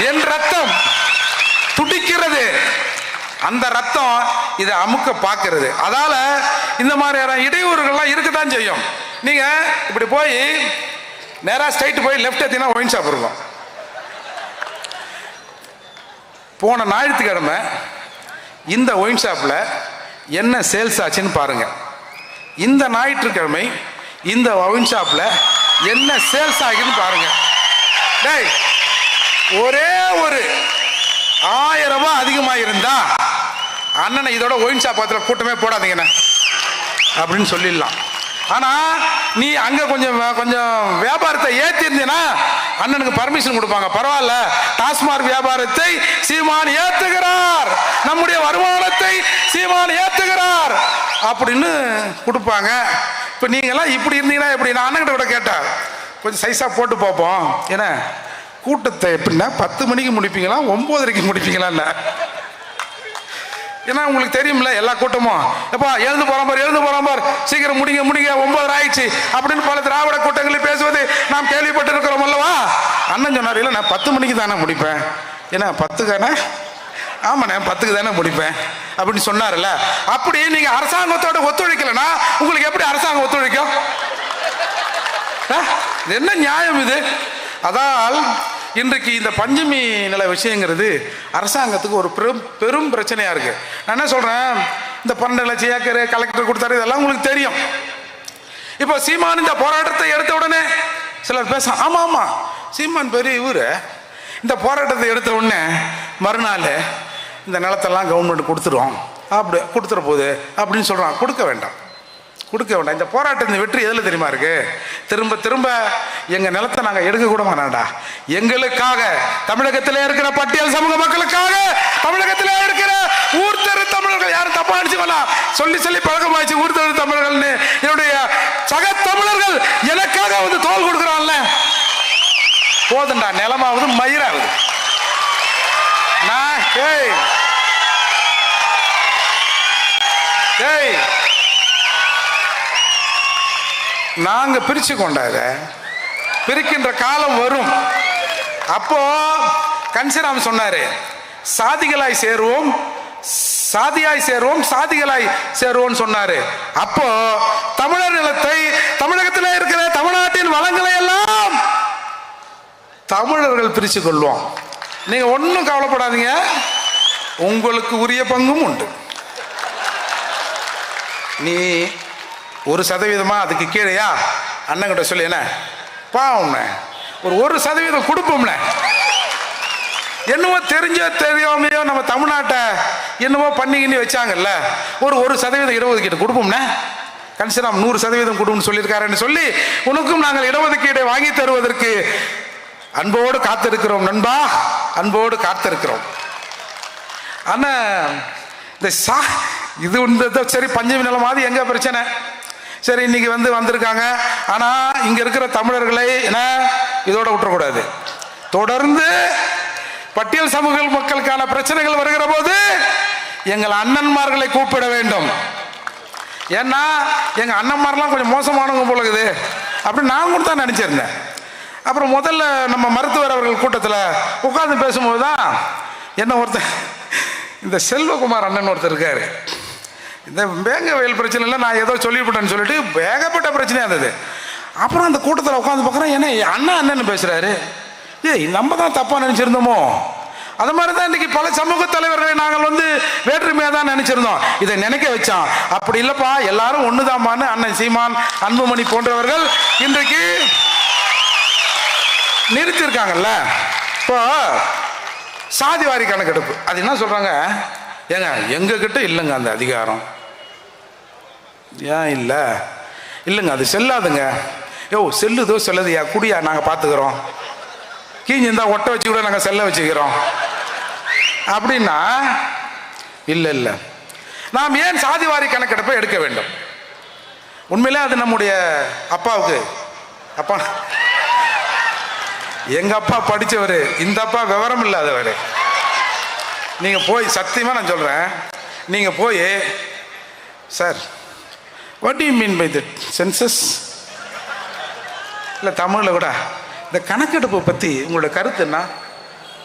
S1: என் ரத்தம் துடிக்கிறது, அந்த ரத்தம் இதை அமுக்க பார்க்கிறது. அதால இந்த மாதிரியான இடையூறுகள்லாம் இருக்கத்தான் செய்யும். நீங்க இப்படி போய் நேரா ஸ்ட்ரைட் போய் லெஃப்ட் ஏத்தினா ஒயின் ஷாப் இருக்கும். போன ஞாயிற்றுக்கிழமை இந்த ஒயின் ஷாப்ல என்ன சேல்ஸ் ஆச்சுன்னு பாருங்க. இந்த ஞாயிற்றுக்கிழமை இந்த ஒயின் ஷாப்ல என்ன சேல்ஸ் ஆகுன்னு பாருங்க. டேய், ஒரே ஒரு 1000 ரூபாய் அதிகமாக இருந்தா அண்ணனை இதோட ஒயின் ஷாப் பக்கத்தில் கூட்டமே போடாதீங்கண்ணே அப்படின்னு சொல்லிடலாம். ஆனா நீ அங்க கொஞ்சம் வியாபாரத்தை ஏத்திருந்தீங்கன்னா அண்ணனுக்கு பர்மிஷன் கொடுப்பாங்க. பரவாயில்ல, டாஸ்மாக் வியாபாரத்தை சீமான் ஏத்துகிறார், நம்முடைய வருமானத்தை சீமான் ஏத்துகிறார் அப்படின்னு கொடுப்பாங்க. இப்ப நீங்க எல்லாம் இப்படி இருந்தீங்கன்னா எப்படி? நான் அண்ணன் கூட கேட்டேன், கொஞ்சம் சைஸா போட்டு பார்ப்போம். ஏன்னா கூட்டத்தை எப்படின்னா 10 மணிக்கு முடிப்பீங்களா 9:30க்கு முடிப்பீங்களா? ஏன்னா உங்களுக்கு தெரியும்ல எல்லா கூட்டமும் எப்பா எழுந்து போறான் பார் சீக்கிரம் முடிங்க 9 ஆயிடுச்சு அப்படின்னு பல திராவிட கூட்டங்களில் பேசுவது நாம் கேள்விப்பட்டிருக்கிறோம் அல்லவா? அண்ணன் சொன்னார், இல்லை நான் 10 மணிக்கு தானே முடிப்பேன். ஏன்னா 10க்கானே? ஆமாண்ணே 10க்கு தானே முடிப்பேன் அப்படின்னு சொன்னார்ல. அப்படி நீங்க அரசாங்கத்தோட ஒத்துழைக்கலன்னா உங்களுக்கு எப்படி அரசாங்கம் ஒத்துழைக்கும்? என்ன நியாயம் இது? அதால் இன்றைக்கு இந்த பஞ்சமி நில விஷயங்கிறது அரசாங்கத்துக்கு ஒரு பெரும் பிரச்சனையா இருக்கு. நான் என்ன சொல்றேன், இந்த 12 லட்சம் ஏக்கர் கலெக்டர் கொடுத்தாரு, இதெல்லாம் உங்களுக்கு தெரியும். இப்போ சீமான் இந்த போராட்டத்தை எடுத்த உடனே சிலர் பேச, ஆமா ஆமா சீமான் பெரிய இவரு, இந்த போராட்டத்தை எடுத்த உடனே மறுநாள் இந்த நிலத்தெல்லாம் கவர்மெண்ட் கொடுத்துரும், அப்படி கொடுத்துற போகுது அப்படின்னு சொல்றான். கொடுக்க வேண்டாம். இந்த போராட்டத்தின் வெற்றி எதில் தெரியுமா இருக்கு? திரும்ப திரும்ப எங்க நிலத்தை நாங்க எடுக்க கூட மாட்டோம்டா. எங்களுக்காக, தமிழகத்திலே இருக்கிற பட்டியல் சமூக மக்களுக்காக, தமிழகத்திலே இருக்கிற ஊர்த்தெரு தமிழர்கள், யாரும் தப்பா அடிச்சுக்கல, சொல்லி பழக்கமாச்சு ஊர்த்தெரு தமிழர்கள்னு, என்னுடைய சக தமிழர்கள் எனக்காக வந்து தோல் கொடுக்குறான்ல, போதுண்டா, நிலமாவது மயிராகுது. நான் நாங்க பிரிச்சு கொண்டாத பிரிக்கின்ற காலம் வரும். அப்போ கன்சிராம் சொன்னாரு, சாதிகளாய் சேருவோம், சாதியாய் சேருவோம், சாதிகளாய் சேருவோம் சொன்னாரு. அப்போ தமிழர் நிலத்தை, தமிழகத்தில் இருக்கிற தமிழ்நாட்டின் வளங்களை எல்லாம் தமிழர்கள் பிரிச்சு கொள்வோம். நீங்க ஒன்னும் கவலைப்படாதீங்க, உங்களுக்கு உரிய பங்கும் உண்டு. நீ 1% அதுக்கு கீழேயா அண்ணங்கிட்ட சொல்லி என்ன பாவம்ண்ணே, ஒரு 1% கொடுப்போம்ல. என்னவோ தெரியாமையோ நம்ம தமிழ்நாட்டை என்னவோ பண்ணிக்கின்னு வச்சாங்கல்ல, ஒரு 1% இடஒதுக்கீடு கொடுப்போம்ண்ணே. கன்சிராம் 100% கொடுன்னு சொல்லியிருக்காருன்னு சொல்லி உனக்கும் நாங்கள் இடஒதுக்கீடை வாங்கி தருவதற்கு அன்போடு காத்திருக்கிறோம் நண்பா, அன்போடு காத்திருக்கிறோம். ஆனா இந்த இது சரி, பஞ்சமி நிலமாவது எங்க பிரச்சனை? சரி, இன்னைக்கு வந்திருக்காங்க. ஆனா இங்க இருக்கிற தமிழர்களை என்ன இதோட விட்டுறக்கூடாது. தொடர்ந்து பட்டியல் சமூக மக்களுக்கான பிரச்சனைகள் வருகிற போது எங்கள் அண்ணன்மார்களை கூப்பிட வேண்டும். ஏன்னா எங்க அண்ணன்மாரெல்லாம் கொஞ்சம் மோசமானவங்க போல இருக்குது அப்படின்னு நான் கூட தான் நினைச்சிருந்தேன். அப்புறம் முதல்ல நம்ம மருத்துவர் அவர்கள் கூட்டத்தில் உட்கார்ந்து பேசும்போது தான் என்ன ஒருத்தர், இந்த செல்வகுமார் அண்ணன் ஒருத்தர் இருக்காரு, இந்த வேங்க வயல் பிரச்சனைல நான் ஏதோ சொல்லிவிட்டேன்னு சொல்லிட்டு ஏகப்பட்ட பிரச்சனையாக இருந்தது. அப்புறம் அந்த கூட்டத்தில் உட்காந்து பார்க்குறேன், என்ன அண்ணன் பேசுறாரு, நம்ம தான் தப்பா நினைச்சிருந்தோமோ? அது மாதிரி தான் இன்னைக்கு பல சமூக தலைவர்களை நாங்கள் வேற்றுமையா தான் நினைச்சிருந்தோம். இதை நினைக்க வச்சான். அப்படி இல்லப்பா, எல்லாரும் ஒண்ணுதாமான்னு அண்ணன் சீமான், அன்புமணி போன்றவர்கள் இன்றைக்கு நிறுத்திருக்காங்கல்ல. இப்போ சாதிவாரி கணக்கெடுப்பு, அது என்ன சொல்றாங்க, ஏங்க எங்க கிட்ட இல்லைங்க அந்த அதிகாரம். ஏன் இல்லைங்க அது செல்லாதுங்க. செல்லுதோ செல்லுது, குடியா நாங்க பாத்துக்கிறோம், கீஞ்சிருந்தா ஒட்ட வச்சு கூட நாங்க செல்ல வச்சுக்கிறோம் அப்படின்னா, இல்ல நாம் ஏன் சாதிவாரி கணக்கெடுப்பை எடுக்க வேண்டும்? உண்மையிலே அது நம்முடைய அப்பாவுக்கு, அப்பா எங்க அப்பா படிச்சவரு, இந்த அப்பா விவரம் இல்லாதவர். நீங்க போய், சத்தியமா நான் சொல்றேன், நீங்க போய், sir what do you mean by that census, இல்ல தமிழ்ல கூட இந்த கணக்கெடுப்பு பத்தி உங்களோட கருத்து என்ன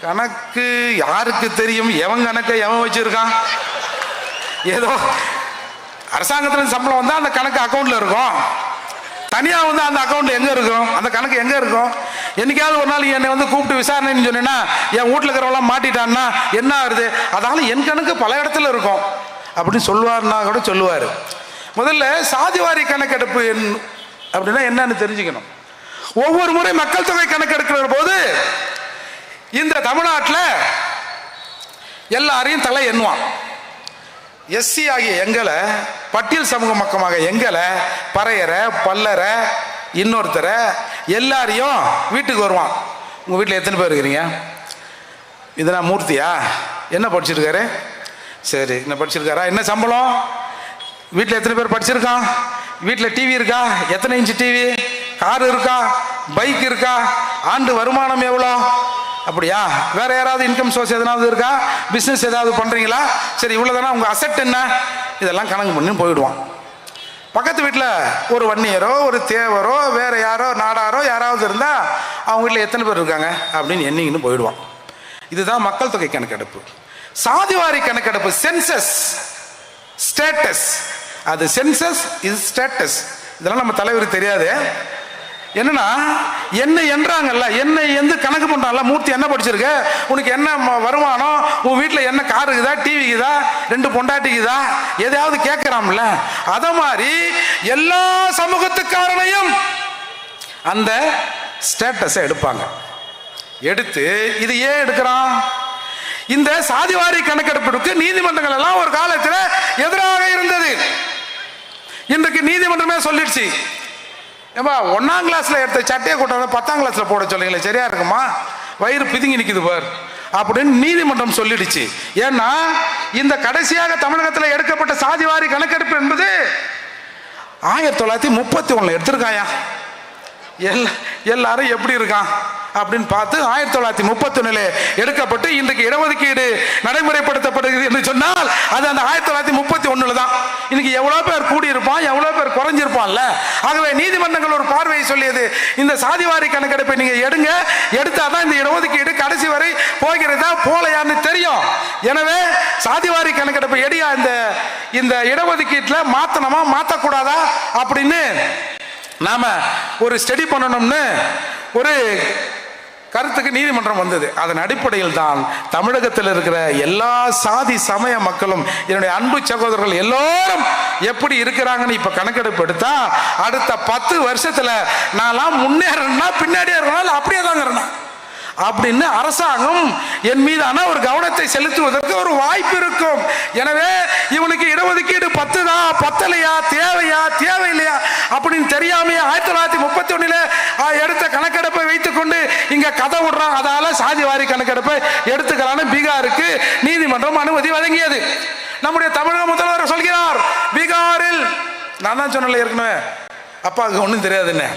S1: கணக்கு யாருக்கு தெரியும்? எவன் கணக்கை எவன் வச்சிருக்கான்? ஏதோ அரசாங்கத்தில் சம்பளம் வந்தால் அந்த கணக்கு அக்கௌண்ட்ல இருக்கும். தனியாக வந்து அந்த அக்கௌண்ட் எங்கே இருக்கும்? அந்த கணக்கு எங்கே இருக்கும்? என்னைக்காவது ஒரு நாள் என்னை வந்து கூப்பிட்டு விசாரணைன்னு சொன்னேன்னா என் வீட்டில் இருக்கிறவங்களாம் மாட்டிட்டான்னா என்ன ஆகுது? அதால என் கணக்கு பல இடத்துல இருக்கும் அப்படின்னு சொல்லுவார்னா கூட சொல்லுவார். முதல்ல சாதிவாரி கணக்கெடுப்பு அப்படின்னா என்னன்னு தெரிஞ்சுக்கணும். ஒவ்வொரு முறை மக்கள் தொகை கணக்கெடுக்கிற போது இந்த தமிழ்நாட்டில் எல்லாரையும் தலை எண்ணுவான். எஸ்சி ஆகிய எங்களை, பட்டியல் சமூக மக்கமாக எங்களை, பறையரை, பல்லரை, இன்னொருத்தரை எல்லாரையும் வீட்டுக்கு வருவான். உங்கள் வீட்டில் எத்தனை பேர் இருக்கிறீங்க? இதனா மூர்த்தியா? என்ன படிச்சிருக்காரு? சரி, என்ன படிச்சிருக்காரா? என்ன சம்பளம்? வீட்டில் எத்தனை பேர் படிச்சிருக்கான்? வீட்டில் டிவி இருக்கா? எத்தனை இன்ச்சு டிவி? கார் இருக்கா? பைக் இருக்கா? ஆண்டு வருமானம் எவ்வளோ? அப்படியா? வேற யாராவது இன்கம் சோர்ஸ் எதனாவது இருக்கா? பிஸ்னஸ் ஏதாவது பண்ணுறீங்களா? சரி, இவ்வளோதானா? உங்கள் அசெட் என்ன? இதெல்லாம் கணக்கு பண்ணி போயிடுவான். பக்கத்து வீட்டில் ஒரு வன்னியரோ, ஒரு தேவரோ, வேற யாரோ, நாடாரோ யாராவது இருந்தால் அவங்க வீட்டில் எத்தனை பேர் இருக்காங்க அப்படின்னு எண்ணிங்கன்னு போயிடுவான். இதுதான் மக்கள் தொகை கணக்கெடுப்பு. சாதிவாரி கணக்கெடுப்பு சென்சஸ் ஸ்டேட்டஸ். அது சென்சஸ் இது ஸ்டேட்டஸ். இதெல்லாம் நம்ம தலைவருக்கு தெரியாது. என்னன்னா என்ன என்றாங்கல்ல, என்ன எந்த கணக்கு பண்றாங்கல்ல, மூர்த்தி என்ன படிச்சிருக்க, உனக்கு என்ன வருமானம், உன் வீட்டில் என்ன கார் இருக்குதா, டிவி இருக்குதா, 2 பொண்டாட்டிக்குதா, எதையாவது கேட்கிறான்ல. அத மாதிரி எல்லா சமூகத்துக்காரனையும் அந்த ஸ்டேட்டஸை எடுப்பாங்க. எடுத்து இது ஏன் எடுக்கிறான்? இந்த சாதிவாரி கணக்கெடுப்புக்கு நீதிமன்றங்கள் எல்லாம் ஒரு காலத்தில் எதிராக இருந்தது. இன்றைக்கு நீதிமன்றமே சொல்லிடுச்சு, ஏம்பா 1ஆம் கிளாஸ்ல எடுத்த சட்டையை கூட்டாத 10ஆம் கிளாஸ்ல போட சொல்லுங்களேன், சரியா இருக்குமா? வயிறு பிதுங்கி நிற்குது பார் அப்படின்னு நீதிமன்றம் சொல்லிடுச்சு. ஏன்னா இந்த கடைசியாக தமிழகத்தில் எடுக்கப்பட்ட சாதிவாரி கணக்கெடுப்பு என்பது 1931 எடுத்திருக்காயா. எல்லாரும் எப்படி இருக்கான் அப்படின்னு பார்த்து 1931 எடுக்கப்பட்டு இன்றைக்கு இடஒதுக்கீடு நடைமுறைப்படுத்தப்படுகிறது என்று சொன்னால் அது அந்த 1931 தான். இன்னைக்கு எவ்வளவு பேர் கூடியிருப்பான், எவ்வளவு பேர் குறைஞ்சிருப்பான்ல. ஆகவே நீதிமன்றங்கள் ஒரு பார்வையை சொல்லியது, இந்த சாதிவாரி கணக்கெடுப்பை நீங்க எடுங்க, எடுத்தாதான் இந்த இடஒதுக்கீடு கடைசி வரை போகிறதா போலையான்னு தெரியும். எனவே சாதிவாரி கணக்கெடுப்பை எடியா இந்த இடஒதுக்கீட்டில் மாத்தணுமா மாத்தக்கூடாதா அப்படின்னு நாம ஒரு ஸ்டடி பண்ணணும்னு ஒரு கருத்துக்கு நீதிமன்றம் வந்தது. அதன் அடிப்படையில் தான் தமிழகத்தில் இருக்கிற எல்லா சாதி சமய மக்களும், என்னுடைய அன்பு சகோதரர்கள் எல்லோரும் எப்படி இருக்கிறாங்கன்னு இப்ப கணக்கெடுப்பு எடுத்தா அடுத்த 10 வருஷத்துல நான்லாம் முன்னேறனா பின்னாடியே இருக்கணும் அப்படியே தாங்க இருக்கணும் அப்படின்னு அரசாங்கம் என் மீதான ஒரு கவனத்தை செலுத்துவதற்கு ஒரு வாய்ப்பு இருக்கும். எனவே இவனுக்கு இடஒதுக்கீடு 10 தான், 10 தேவையா தேவையில்லையா அப்படின்னு தெரியாமையே 1931 எடுத்த கணக்கெடுப்பை வைத்துக் கொண்டு இங்க கதை விடுறான். அதால சாதிவாரி கணக்கெடுப்பை எடுத்துக்கலான்னு பீகாருக்கு நீதிமன்றம் அனுமதி வழங்கியது. நம்முடைய தமிழக முதல்வர் சொல்கிறார், பீகாரில் நான் தான் சொன்னல ஏற்கனவே அப்பாவுக்கு ஒன்றும் தெரியாதுன்னு,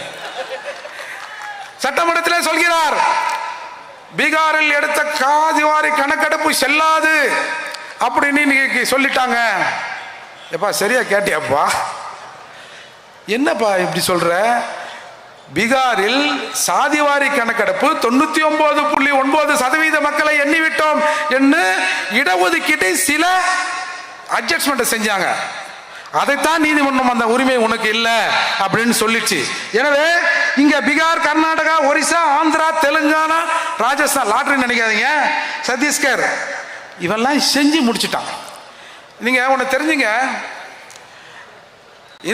S1: சட்டமன்றத்தில் சொல்கிறார், பீகாரில் எடுத்த சாதிவாரி கணக்கெடுப்பு செல்லாது அப்படின்னு இன்னைக்கு சொல்லிட்டாங்க. எப்பா சரியா கேட்டியாப்பா? என்னப்பா இப்படி சொல்ற? பீகாரில் சாதிவாரி கணக்கெடுப்பு 99.9% மக்களை எண்ணிவிட்டோம் என்று இடஒதுக்கீட்டை சில அட்ஜஸ்ட்மெண்ட் செஞ்சாங்க. அதைத்தான் நீதிமன்றம் அந்த உரிமை உனக்கு இல்லை அப்படின்னு சொல்லிச்சு. எனவே இங்க பீகார், கர்நாடகா, ஒரிசா, ஆந்திரா, தெலுங்கானா, ராஜஸ்தான், லாட்டரி நினைக்காதீங்க, சத்தீஸ்கர் இவெல்லாம் செஞ்சு முடிச்சுட்டான். நீங்க ஒன்று தெரிஞ்சுங்க,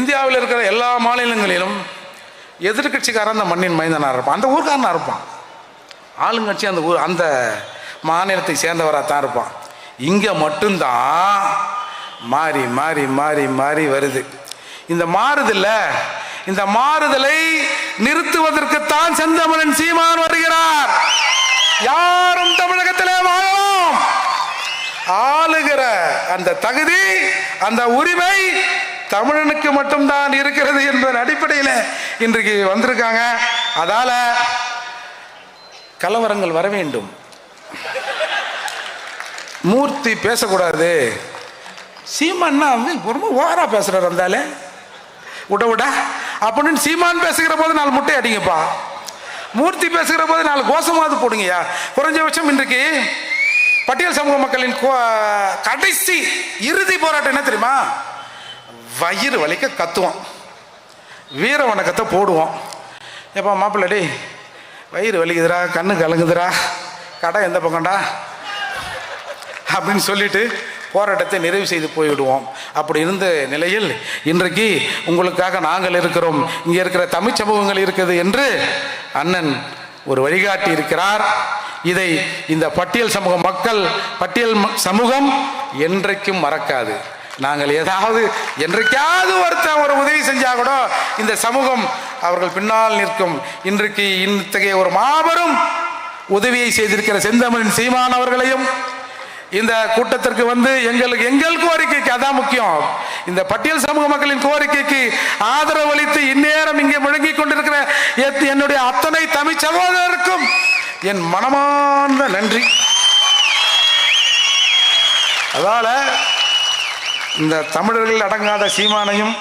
S1: இந்தியாவில் இருக்கிற எல்லா மாநிலங்களிலும் எதிர்கட்சிக்காரன் அந்த மண்ணின் மைந்தனாக இருப்பான், அந்த ஊர்காரனாக இருப்பான். ஆளுங்கட்சி அந்த ஊர் அந்த மாநிலத்தை சேர்ந்தவராக தான் இருப்பான். இங்கே மட்டும்தான் மாறி மாறி மாறி மாறி வருது. இந்த மாறுதலை நிறுத்துவதற்குத்தான் செந்தமிழன் சீமான் வருகிறார். யாரும் தமிழகத்திலே வாழலாம், ஆளுகிற அந்த தகுதி அந்த உரிமை தமிழனுக்கு மட்டும்தான் இருக்கிறது என்பதன் அடிப்படையில் இன்றைக்கு வந்திருக்காங்க. அதால கலவரங்கள் வர வேண்டும், மூர்த்தி பேசக்கூடாது. சீமான்னா ரொம்ப ஓவரா பேசுறாரு, வந்தாலே விட அப்படின்னு சீமான் பேசுகிற போது 4 முட்டை அடிங்கப்பா. மூர்த்தி பேசுகிற போது 4 கோஷமாவது போடுங்கய்யா. குறைஞ்சபட்சம் இன்றைக்கு பட்டியல் சமூக மக்களின் கடைசி இறுதி போராட்டம் என்ன தெரியுமா? வயிறு வலிக்க கத்துவோம், வீர வணக்கத்தை போடுவோம். எப்போ மாப்பிள்ளடி வயிறு வலிக்குதுரா, கண்ணு கலங்குதுரா, கடை எந்த பக்கம்டா அப்படின்னு சொல்லிட்டு போராட்டத்தை நிறைவு செய்து போய்விடுவோம். அப்படி இருந்த நிலையில் இன்றைக்கு உங்களுக்காக நாங்கள் இருக்கிறோம், இங்கே இருக்கிற தமிழ் சமூகங்கள் இருக்குது என்று அண்ணன் ஒரு வழிகாட்டி இருக்கிறார். இதை இந்த பட்டியல் சமூக மக்கள், பட்டியல் சமூகம் என்றைக்கும் மறக்காது. நாங்கள் ஏதாவது என்றைக்காவது ஒருத்தன் ஒரு உதவி செஞ்சா கூட இந்த சமூகம் அவர்கள் பின்னால் நிற்கும். இன்றைக்கு இத்தகைய ஒரு மாபெரும் உதவியை செய்திருக்கிற செந்தமிழின் சீமான் அவர்களையும் இந்த கூட்டத்திற்கு வந்து எங்கள் கோரிக்கைக்கு அதான் முக்கியம், இந்த பட்டியல் சமூக மக்களின் கோரிக்கைக்கு ஆதரவு அளித்து இந்நேரம் இங்கே முழங்கிக் கொண்டிருக்கிற என்னுடைய அத்தனை தமிழ் சகோதரருக்கும் என் மனமார்ந்த நன்றி. அதால இந்த தமிழர்களில் அடங்காத சீமானையும்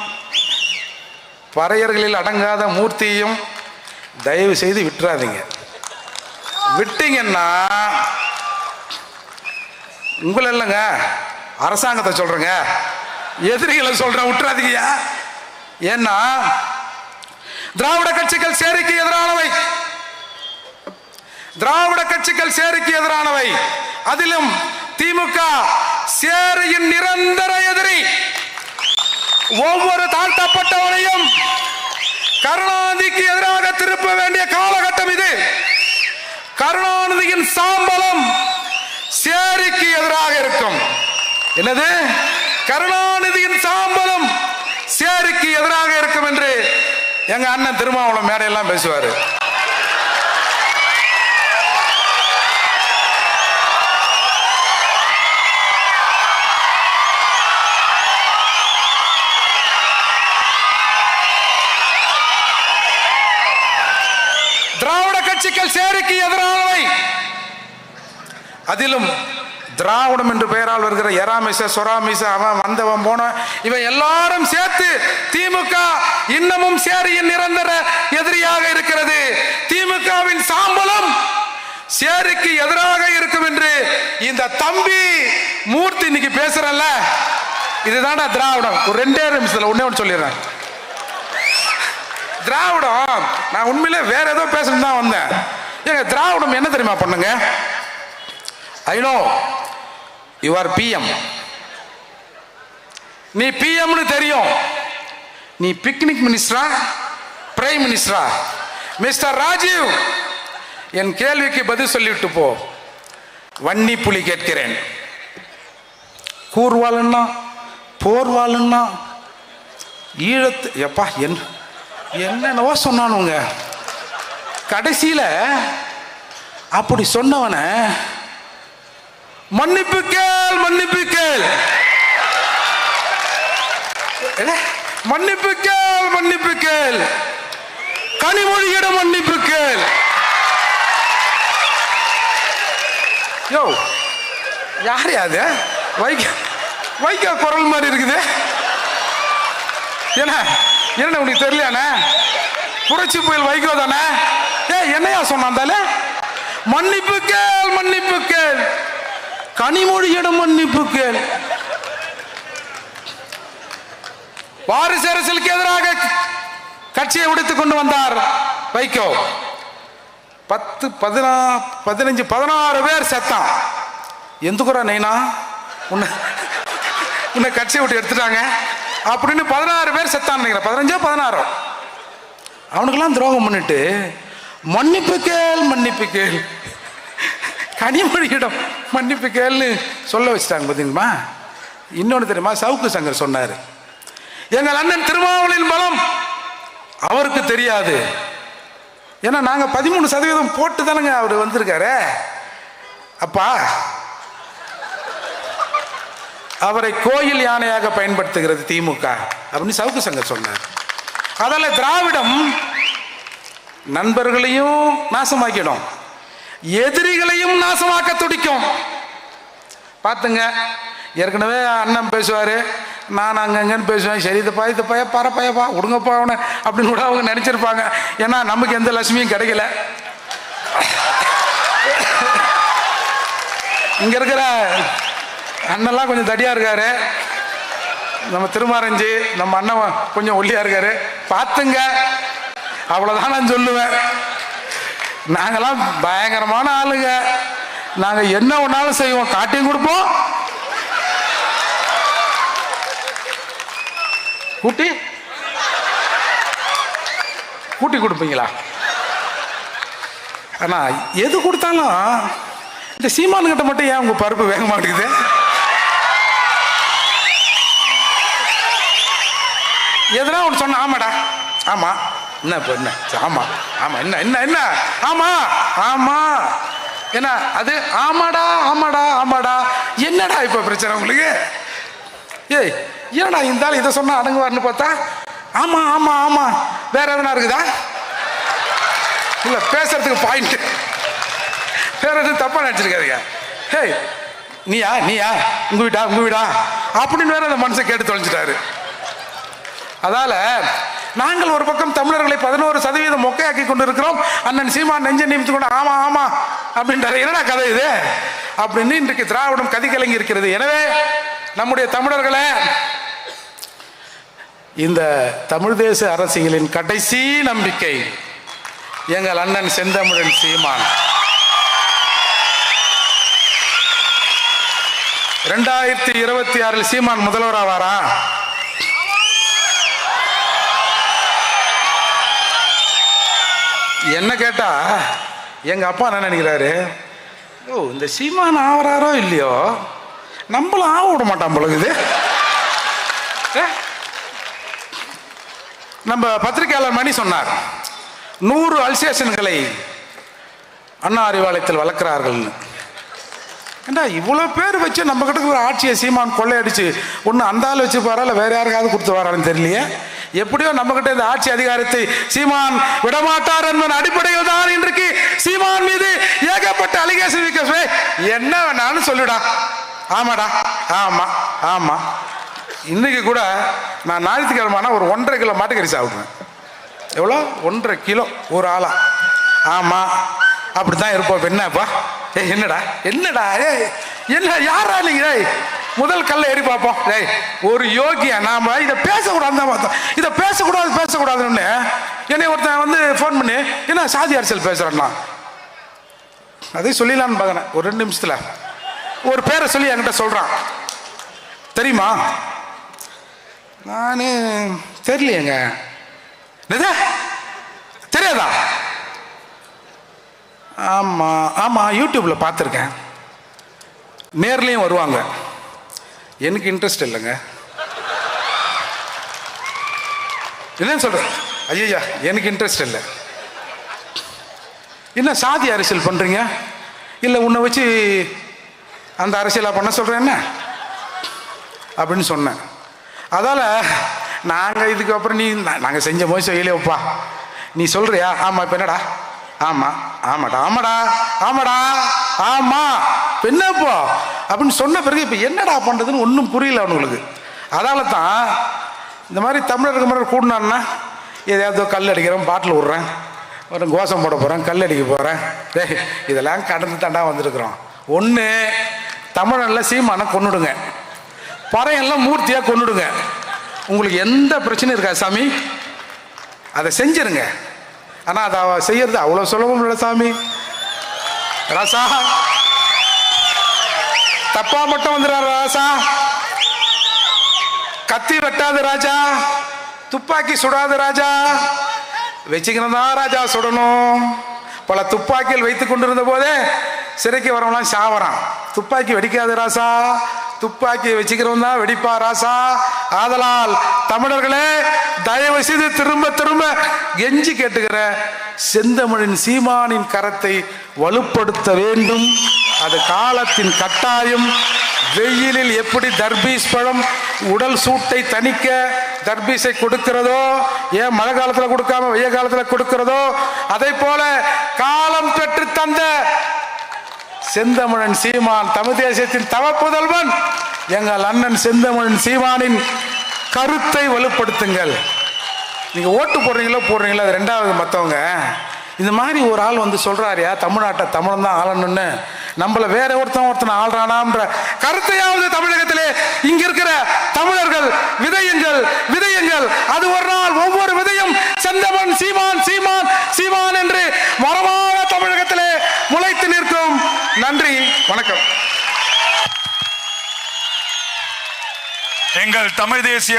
S1: பறையர்களில் அடங்காத மூர்த்தியையும் தயவு செய்து விட்டுறாதீங்க. விட்டீங்கன்னா உங்களை இல்லைங்க, அரசாங்கத்தை சொல்றேங்க, எதிரிகளை சொல்றேன், விட்டுறாதீங்க. ஏன்னா திராவிட கட்சிகள் சேரிக்கு எதிரானவை, திராவிட கட்சிகள் சேரிக்கு எதிரானவை, அதிலும் திமுக சேரியின் நிரந்தர எதிரி. ஒவ்வொரு தாழ்த்தப்பட்டவனையும் கருணாநிதிக்கு எதிராக திருப்ப வேண்டிய காலகட்டம் இது. கருணாநிதியின் சாம்பலம் சேரிக்கு எதிராக இருக்கும். என்னது? கருணாநிதியின் சாம்பலம் சேரிக்கு எதிராக இருக்கும் என்று எங்க அண்ணன் திருமாவளவன் மேடையெல்லாம் பேசுவாரு. திராவிட கட்சிகள் சேரிக்கு எதிரானவை, அதிலும் திராவிடம் என்று பெயரால் வருகிற எராமிச சொராமிச அவன் வந்தவன் போன இவன் எல்லாரும் சேர்த்து திமுக இன்னமும் சேரியின் நிரந்தர எதிரியாக இருக்கிறது. திமுகவின் சாம்பலம் சேரிக்கு எதிராக இருக்கும் என்று இந்த தம்பி மூர்த்தி இன்னைக்கு பேசுறல்ல, இதுதான் திராவிடம். ஒரு 2 நிமிஷத்துல ஒண்ணே சொல்லிடுறேன். திராவிடம் நான் உண்மையிலே வேற ஏதோ பேசணும் தான் வந்தேன். ஏங்க திராவிடம் என்ன தெரியுமா பண்ணுங்க? I know you are PM, நீ பிஎம்னு தெரியும். நீ பிக்னிக் மினிஸ்டரா, பிரைம் மினிஸ்டரா? மிஸ்டர் ராஜீவ், என் கேள்விக்கு பதில் சொல்லிவிட்டு போ. வன்னி புலி கேட்கிறேன். கூர்வாளுன்னா போர்வாளுன்னா ஈழத்து எப்பா என்னென்னவோ சொன்னானுங்க. கடைசியில அப்படி சொன்னவன மன்னிப்பு கேள், மன்னிப்பு கேள், மன்னிப்பு கேள், மன்னிப்பு கேள், கனிமொழியிடம் மன்னிப்பு கேள். யோ யார் யாது? வைக்க குரல் மாதிரி இருக்குது. என்ன என்ன உனக்கு தெரியலையானே? புரட்சி புயல் வைகோ தானே? என்னையா சொன்னாந்தால? மன்னிப்பு கேள், மன்னிப்பு கேள், கனிமொழியிடம் மன்னிப்பு கேள். வாரிசு அரசியலுக்கு எதிராக கட்சியை உடைத்துக் கொண்டு வந்தார் வைகோ. 10, 15, 16 பேர் செத்தான். எந்துக்குறா நைனா உன்னை கட்சியை விட்டு எடுத்துட்டாங்க அப்படின்னு 16 பேர் செத்தான் நினைக்கிறேன். 15, 16 அவனுக்கெல்லாம் துரோகம் பண்ணிட்டு மன்னிப்பு கேள், மன்னிப்பு கேள், கனிமொழியிடம் மன்னிப்பு கேள்னு சொல்ல வச்சுட்டாங்க. பார்த்தீங்களா? இன்னொன்று தெரியுமா? சவுக்கு சங்கர் சொன்னார், எங்கள் அண்ணன் திருமாவளின் பலம் அவருக்கு தெரியாது. ஏன்னா நாங்கள் 13% போட்டு தானங்க அவர் வந்திருக்காரு. அப்பா அவரை கோயில் யானையாக பயன்படுத்துகிறது திமுக அப்படின்னு சவுக்கு சங்கர் சொன்னார். அதால திராவிடம் நண்பர்களையும் நாசமாக்கிடும், எதிரிகளையும் நாசமாக்க துடிக்கும். பார்த்துங்க, ஏற்கனவே அண்ணன் பேசுவாரு, நான் அங்கங்கன்னு பேசுவேன். சரி இந்த பைய பார பையப்பா விடுங்கப்பா அவனை அப்படின்னு கூட அவங்க நினச்சிருப்பாங்க. ஏன்னா நமக்கு எந்த லட்சுமியும் கிடைக்கல. இங்க இருக்கிற அண்ணெல்லாம் கொஞ்சம் தடியா இருக்காரு. நம்ம திருமாரஞ்சி நம்ம அண்ணன் கொஞ்சம் ஒல்லியா இருக்காரு. பார்த்துங்க, அவ்வளவுதான் நான் சொல்லுவேன். நாங்கெல்லாம் பயங்கரமான ஆளுங்க. நாங்க என்ன ஒன்னாலும் செய்வோம், காட்டியும் கொடுப்போம். கூட்டி கூட்டி கொடுப்பீங்களா? ஆனா எது கொடுத்தாலும் இந்த சீமானு கிட்ட மட்டும் ஏன் உங்க பருப்பு வேக மாட்டேங்குது? எதுனா ஒன்று சொன்ன ஆமாடா, ஆமா என்ன இப்போ என்ன, ஆமா ஆமா என்ன என்ன என்ன ஆமா ஆமா என்ன அது ஆமாடா ஆமாடா ஆமாடா. என்னடா இப்போ பிரச்சனை உங்களுக்கு? ஏய் ஏடா இருந்தாலும் இதை சொன்னா அடங்குவார்னு பார்த்தா ஆமா ஆமா ஆமா வேற எதனா இருக்குதா? இல்ல பேசுறதுக்கு பாயிண்ட் வேற எதுவும் தப்பா நினைச்சிருக்காதீங்க. ஹேய் நீயா நீயா உங்க வீடா அப்படின்னு வேற அந்த மனுஷன் கேட்டு தொலைஞ்சிட்டாரு. அதால நாங்கள் ஒரு பக்கம் தமிழர்களை 11% மொக்கையாக்கி கொண்டிருக்கிறோம். அண்ணன் சீமான் நெஞ்ச நிமித்து கொண்டு ஆமா ஆமா அப்படின்றாரு. என்னடா கதை இது அப்படின்னு இன்றைக்கு திராவிடம் கதி கலங்கி இருக்கிறது. எனவே நம்முடைய தமிழர்களை இந்த தமிழ் தேச அரசியலின் கடைசி நம்பிக்கை எங்கள் அண்ணன் செந்தமிழன் சீமான். 2026 சீமான் முதல்வர் ஆவாரா? என்ன கேட்டா எங்க அப்பா என்ன நினைக்கிறாரு, ஓ இந்த சீமான் ஆவறாரோ இல்லையோ நம்மளும் ஆக விட மாட்டான் பொழுது. நம்ம பத்திரிகையாளர் மணி சொன்னார் 100 அல்சேஷன்களை அண்ணா அறிவாலயத்தில் வளர்க்கிறார்கள். ஏண்டா இவ்வளோ பேர் வச்சு நம்ம கிட்ட ஒரு ஆட்சியை சீமான் கொள்ளையடிச்சு ஒன்று அந்த ஆள் வச்சு பாரா இல்லை வேற யாருக்காவது கொடுத்து வரான்னு தெரியலையே. எப்படியோ நம்ம கிட்ட இந்த ஆட்சி அதிகாரத்தை சீமான் விடமாட்டார் என்பதன் அடிப்படையில் தான் இன்றைக்கு சீமான் மீது ஏகப்பட்ட அலிகேஷன் வைக்க. என்ன வேணாலும் சொல்லுடா, ஆமாடா ஆமா ஆமா. இன்னைக்கு கூட நான் ஞாயிற்றுக்கிழமைனா ஒரு 1.5 கிலோ மாட்டுக்கறி சாப்பிடுவேன். எவ்வளோ? 1.5 கிலோ ஒரு ஆளா. ஆமா அப்படித்தான் இருப்போம். என்னப்பா என்னடா என்னடா என்ன யாரா நீங்க? முதல் கல்ல ஏறி பார்ப்போம். ஒரு யோகியா நாம இதை பேசக்கூடாது தான் பார்த்தோம். இதை பேசக்கூடாதுன்னு என்னை ஒருத்தன் வந்து ஃபோன் பண்ணி என்ன சாதி அரசியல் பேசுறேன்னா அதே சொல்லிடலான்னு பார்க்குறேன். ஒரு 2 நிமிஷத்துல ஒரு பேரை சொல்லி என்கிட்ட சொல்றான். தெரியுமா? நானு தெரியலையேங்க. தெரியாதா? ஆமா ஆமா யூடியூப்ல பார்த்துருக்கேன். நேர்லையும் வருவாங்க. எனக்கு இன்ட்ரெஸ்ட் இல்லைங்க. என்ன சொல்றேன்? ஐயா எனக்கு இன்ட்ரெஸ்ட் இல்லை. என்ன சாதி அரசியல் பண்றீங்க? இல்லை உன்னை வச்சு அந்த அரசியலா பண்ண சொல்றேன் என்ன அப்படின்னு சொன்னேன். அதால நாங்கள் இதுக்கப்புறம் நாங்கள் செஞ்ச போய் செய்யலையோப்பா நீ சொல்றியா? ஆமா இப்போ என்னடா? ஆமா ஆமாடா ஆமாடா ஆமாடா ஆமா என்னப்போ அப்படின்னு சொன்ன பிறகு இப்போ என்னடா பண்றதுன்னு ஒன்றும் புரியல அவனுங்களுக்கு. அதால தான் இந்த மாதிரி தமிழருக்கு முறை கூடினான்னா எதையாவது கல் அடிக்கிறேன், பாட்டில் விட்றேன், ஒரு கோஷம் போட போகிறேன், கல் அடிக்க போகிறேன். இதெல்லாம் கடந்து தாண்டா வந்திருக்கிறோம். ஒன்று தமிழனில் சீமானை கொன்னுடுங்க, பறையெல்லாம் மூர்த்தியாக கொன்னுடுங்க. உங்களுக்கு எந்த பிரச்சனையும் இருக்கா சாமி, அதை செஞ்சிருங்க. ஆனால் அதை செய்யறது அவ்வளோ சுலபம் இல்லை சாமி. ராசா தப்பா மட்டும் வந்துடுறாரு ராசா. கத்தி வெட்டாது ராஜா, துப்பாக்கி சுடாது ராஜா, வச்சுக்கிறதா ராஜா சுடணும். பல துப்பாக்கிகள் வைத்துக் கொண்டிருந்த போதே சிறைக்கு வரவங்களாம் சாவறான். துப்பாக்கி வெடிக்காது ராசா, துப்பாக்கி வச்சுக்கிறவன் தான் வெடிப்பா ராசா. ஆதலால் தமிழர்களே தயவு செய்து திரும்ப திரும்ப கெஞ்சி கேட்டுக்கிற செந்தமிழின் சீமானின் கரத்தை வலுப்படுத்த வேண்டும். அது காலத்தின் கட்டாயம். வெயிலில் எப்படி தர்பீஸ் பழம் உடல் சூட்டை தணிக்க தர்பீஸை கொடுக்கிறதோ, ஏன் மழை காலத்தில் கொடுக்காம வெய்ய காலத்தில் கொடுக்கிறதோ, அதை போல காலம் பெற்று தந்த செந்தமிழன் சீமான் தமிழ் தேசத்தின் தவப்புதல்வன் எங்கள் அண்ணன் செந்தமிழன் சீமானின் கருத்தை வலுப்படுத்துங்கள். நீங்க ஓட்டு போடுறீங்களோ அது ரெண்டாவது. மற்றவங்க இந்த மாதிரி ஒரு ஆள் வந்து சொல்றாருயா தமிழ்நாட்டை தமிழன் தான் ஆளணும்னு, நம்மள வேற ஒருத்தனை ஆள்றானான்ற கருத்தையாவது தமிழகத்திலே இங்க இருக்கிற தமிழர்கள் விதையுங்கள். அது ஒரு நாள் ஒவ்வொரு விதையும் செந்தமன் சீமான் சீமான் சீமான் என்று மரமாக தமிழகத்திலே முளைத்து நிற்கும். நன்றி, வணக்கம்.
S2: எங்கள் தமிழ் தேசிய